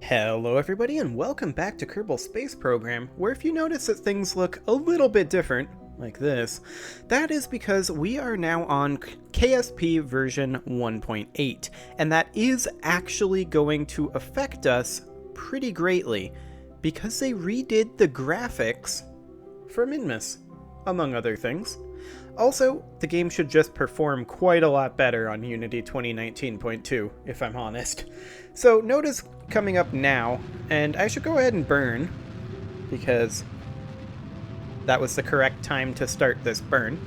Hello everybody and welcome back to Kerbal Space Program, where if you notice that things look a little bit different, like this, that is because we are now on KSP version 1.8, and that is actually going to affect us pretty greatly, because they redid the graphics for Minmus, among other things. Also, the game should just perform quite a lot better on Unity 2019.2, if I'm honest. So notice coming up now, and I should go ahead and burn, because that was the correct time to start this burn.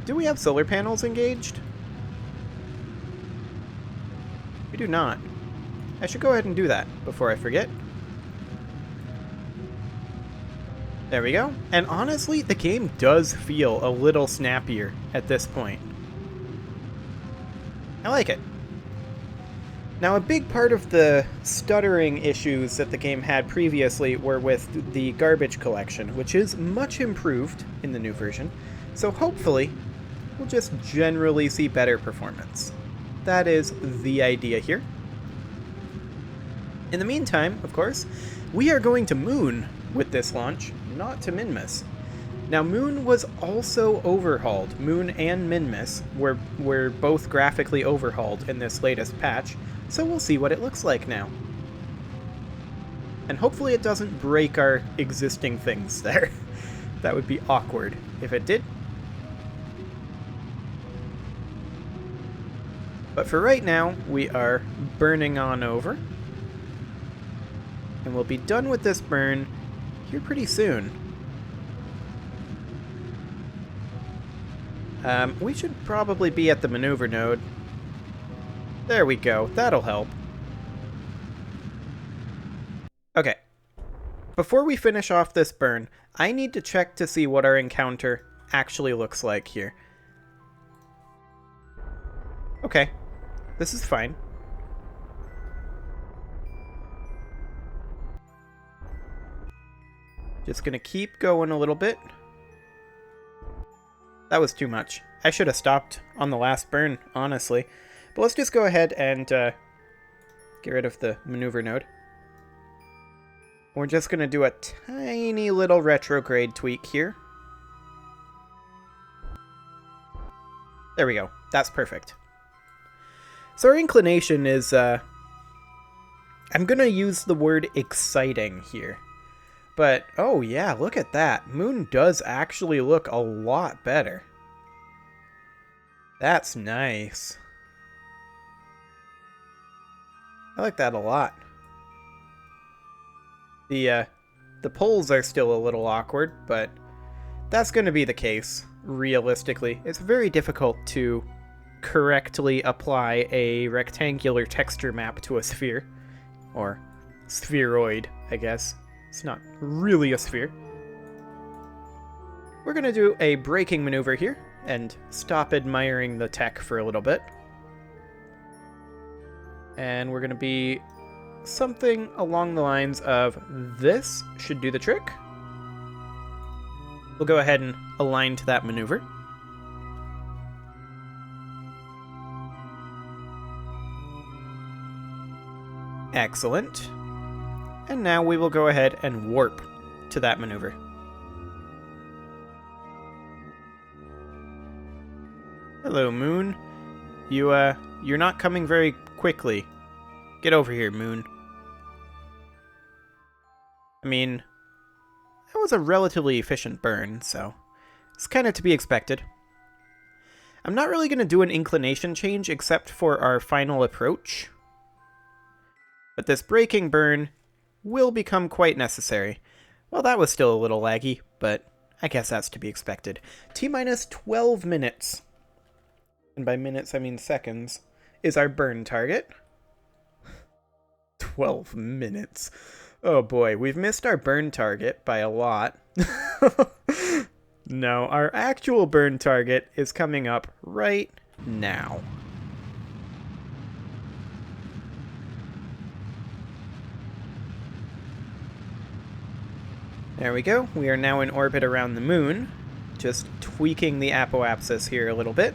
Do we have solar panels engaged? We do not. I should go ahead and do that before I forget. There we go. And honestly, the game does feel a little snappier at this point. I like it. Now, a big part of the stuttering issues that the game had previously were with the garbage collection, which is much improved in the new version. So hopefully, we'll just generally see better performance. That is the idea here. In the meantime, of course, we are going to Moon with this launch, not to Minmus. Now, Moon was also overhauled. Moon and Minmus were both graphically overhauled in this latest patch, so we'll see what it looks like now. And hopefully it doesn't break our existing things there. That would be awkward if it did. But for right now, we are burning on over. And we'll be done with this burn here pretty soon. We should probably be at the maneuver node. There we go. That'll help. Okay. Before we finish off this burn, I need to check to see what our encounter actually looks like here. Okay. This is fine. Just gonna keep going a little bit. That was too much. I should have stopped on the last burn, honestly. But let's just go ahead and get rid of the maneuver node. We're just gonna do a tiny little retrograde tweak here. There we go. That's perfect. So our inclination is, I'm gonna use the word exciting here. But, oh yeah, look at that. Moon does actually look a lot better. That's nice. I like that a lot. The poles are still a little awkward, but that's going to be the case, realistically. It's very difficult to correctly apply a rectangular texture map to a sphere. Or spheroid, I guess. It's not really a sphere. We're going to do a braking maneuver here and stop admiring the tech for a little bit. And we're going to be something along the lines of this should do the trick. We'll go ahead and align to that maneuver. Excellent. And now we will go ahead and warp to that maneuver. Hello, Moon. You're not coming very quickly. Get over here, Moon. I mean, that was a relatively efficient burn, so it's kind of to be expected. I'm not really going to do an inclination change except for our final approach. But this braking burn will become quite necessary. Well, that was still a little laggy, but I guess that's to be expected. T-minus 12 minutes, and by minutes I mean seconds, is our burn target. 12 minutes. Oh boy, we've missed our burn target by a lot. No, our actual burn target is coming up right now. There we go. We are now in orbit around the moon. Just tweaking the apoapsis here a little bit.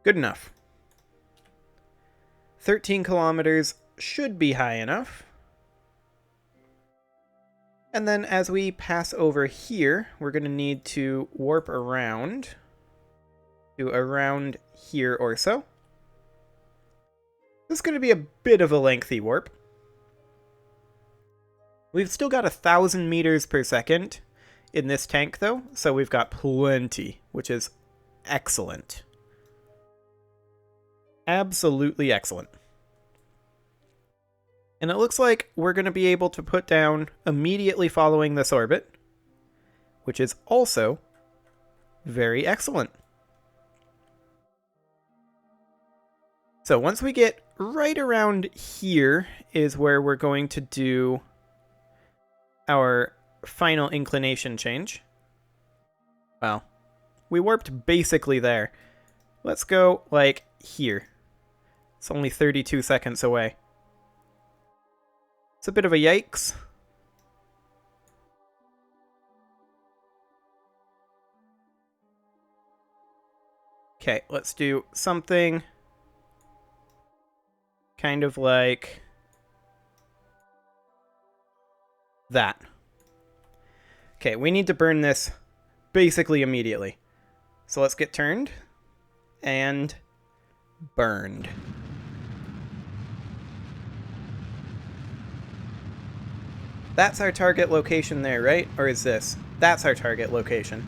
Good enough. 13 kilometers should be high enough. And then as we pass over here, we're going to need to warp around to around here or so. This is going to be a bit of a lengthy warp. We've still got 1,000 meters per second in this tank, though, so we've got plenty, which is excellent. Absolutely excellent. And it looks like we're going to be able to put down immediately following this orbit, which is also very excellent. So once we get right around here is where we're going to do our final inclination change. Well, we warped basically there. Let's go, like, here. It's only 32 seconds away. It's a bit of a yikes. Okay, let's do something kind of like that. Okay, we need to burn this basically immediately. So let's get turned and burned. That's our target location there, right? Or is this? That's our target location.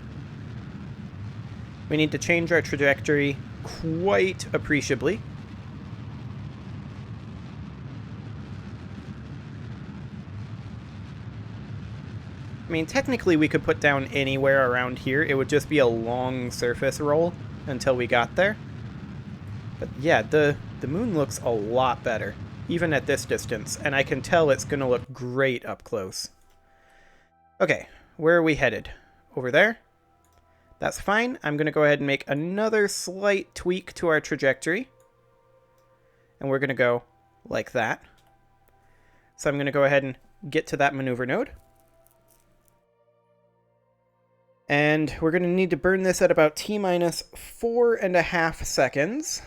We need to change our trajectory quite appreciably. I mean, technically we could put down anywhere around here. It would just be a long surface roll until we got there. But yeah, the moon looks a lot better, even at this distance, and I can tell it's going to look great up close. Okay, where are we headed? Over there? That's fine. I'm going to go ahead and make another slight tweak to our trajectory. And we're going to go like that. So I'm going to go ahead and get to that maneuver node. And we're going to need to burn this at about T-minus 4.5 seconds.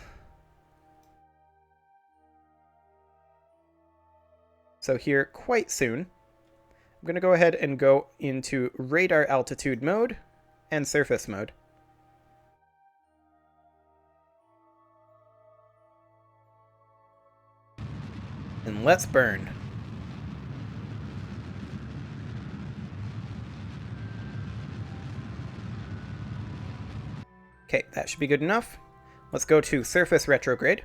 So here, quite soon, I'm going to go ahead and go into radar altitude mode and surface mode. And let's burn. Okay, that should be good enough. Let's go to surface retrograde.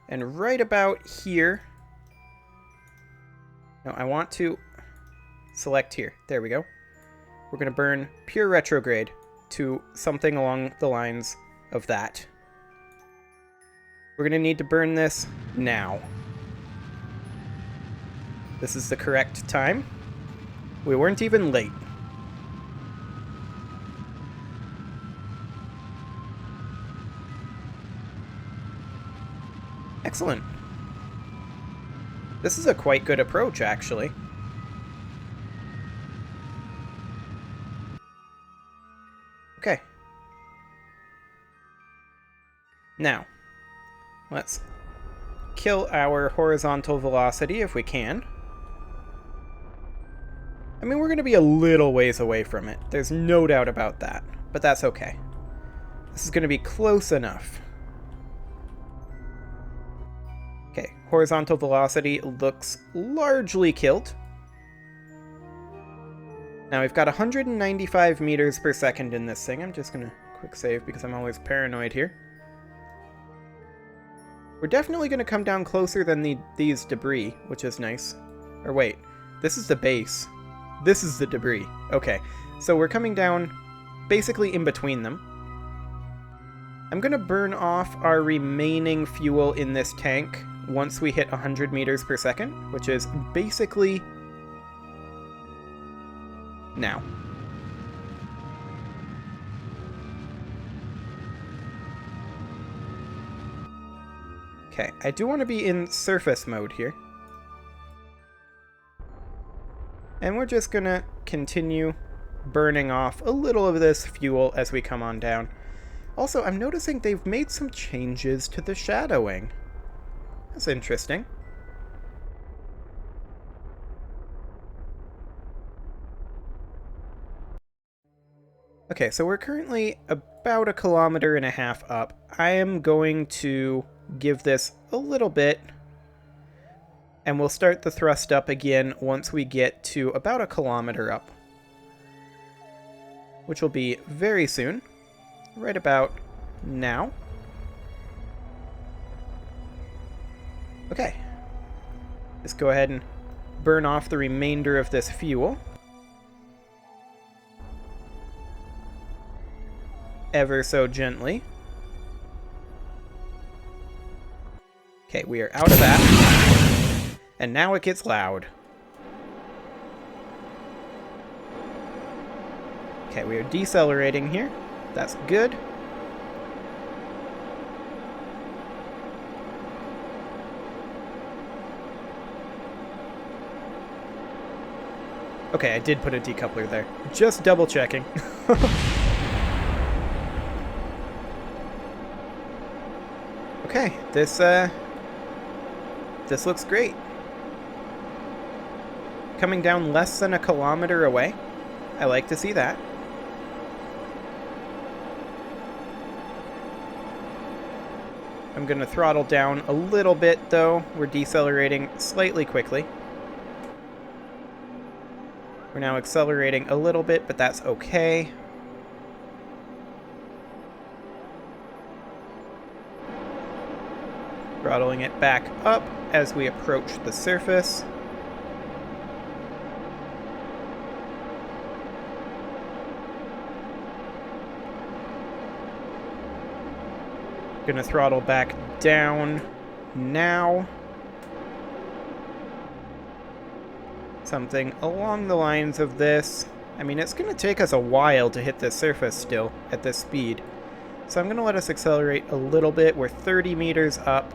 And right about here... No, I want to select here. There we go. We're going to burn pure retrograde to something along the lines of that. We're going to need to burn this now. This is the correct time. We weren't even late. Excellent. This is a quite good approach, actually. Okay. Now, let's kill our horizontal velocity if we can. I mean, we're going to be a little ways away from it. There's no doubt about that. But that's okay. This is going to be close enough. Okay, horizontal velocity looks largely killed. Now we've got 195 meters per second in this thing. I'm just going to quick save because I'm always paranoid here. We're definitely going to come down closer than these debris, which is nice. Or wait, this is the base. This is the debris. Okay, so we're coming down basically in between them. I'm going to burn off our remaining fuel in this tank once we hit 100 meters per second, which is basically now. Okay, I do want to be in surface mode here. And we're just going to continue burning off a little of this fuel as we come on down. Also, I'm noticing they've made some changes to the shadowing. That's interesting. Okay, so we're currently about 1.5 kilometers up. I am going to give this a little bit, and we'll start the thrust up again once we get to about 1 kilometer up, which will be very soon, right about now. Okay, let's go ahead and burn off the remainder of this fuel. Ever so gently. Okay, we are out of that. And now it gets loud. Okay, we are decelerating here. That's good. Okay, I did put a decoupler there. Just double checking. Okay, this looks great. Coming down less than 1 kilometer away. I like to see that. I'm going to throttle down a little bit, though. We're decelerating slightly quickly. We're now accelerating a little bit, but that's okay. Throttling it back up as we approach the surface. Gonna throttle back down now. Something along the lines of this. I mean, it's gonna take us a while to hit the surface still at this speed. So I'm gonna let us accelerate a little bit. We're 30 meters up.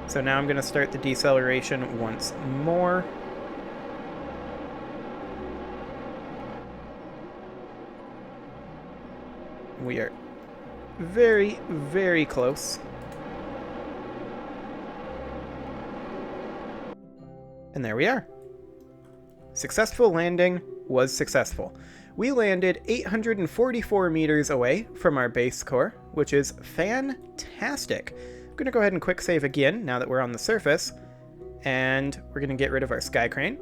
So now I'm going to start the deceleration once more. We are very, very close. And there we are. Successful landing was successful. We landed 844 meters away from our base core, which is fantastic. I'm going to go ahead and quick save again now that we're on the surface, and we're going to get rid of our sky crane.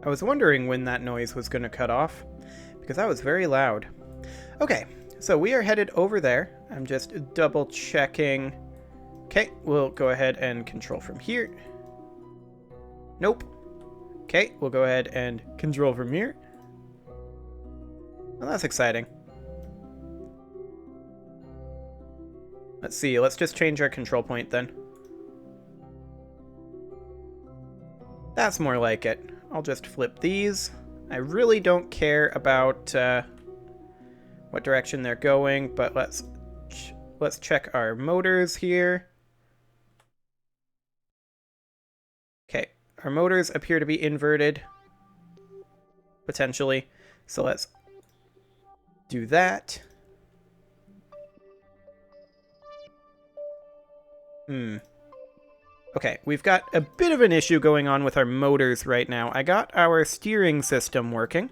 I was wondering when that noise was going to cut off, because that was very loud. Okay, so we are headed over there. I'm just double checking. Okay, we'll go ahead and control from here. Nope. Okay, we'll go ahead and control from here. Well, that's exciting. Let's see, let's just change our control point then. That's more like it. I'll just flip these. I really don't care about what direction they're going, but let's check our motors here. Okay, our motors appear to be inverted, potentially. So let's do that. Okay, we've got a bit of an issue going on with our motors right now. I got our steering system working,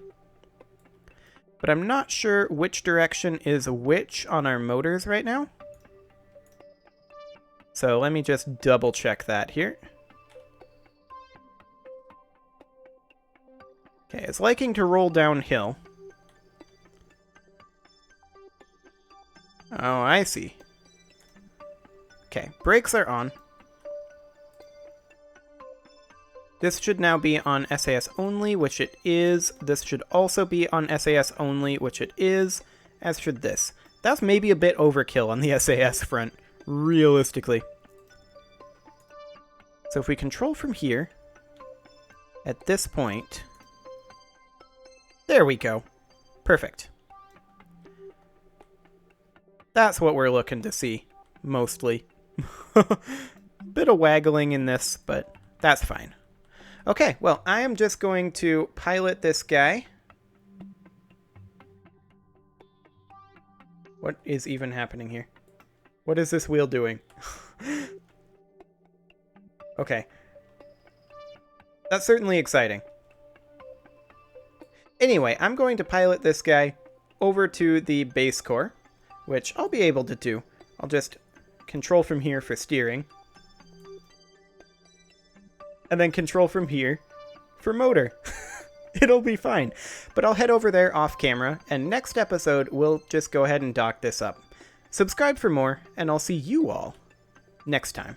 but I'm not sure which direction is which on our motors right now. So let me just double check that here. Okay, it's liking to roll downhill. Oh, I see. Okay, brakes are on. This should now be on SAS only, which it is. This should also be on SAS only, which it is. as should this. That's maybe a bit overkill on the SAS front, realistically. So if we control from here, at this point, there we go. Perfect. That's what we're looking to see, mostly. Bit of waggling in this, but that's fine. Okay, well, I am just going to pilot this guy. What is even happening here? What is this wheel doing? Okay. That's certainly exciting. Anyway, I'm going to pilot this guy over to the base core, which I'll be able to do. I'll just control from here for steering. And then control from here for motor. It'll be fine. But I'll head over there off camera, and next episode we'll just go ahead and dock this up. Subscribe for more, and I'll see you all next time.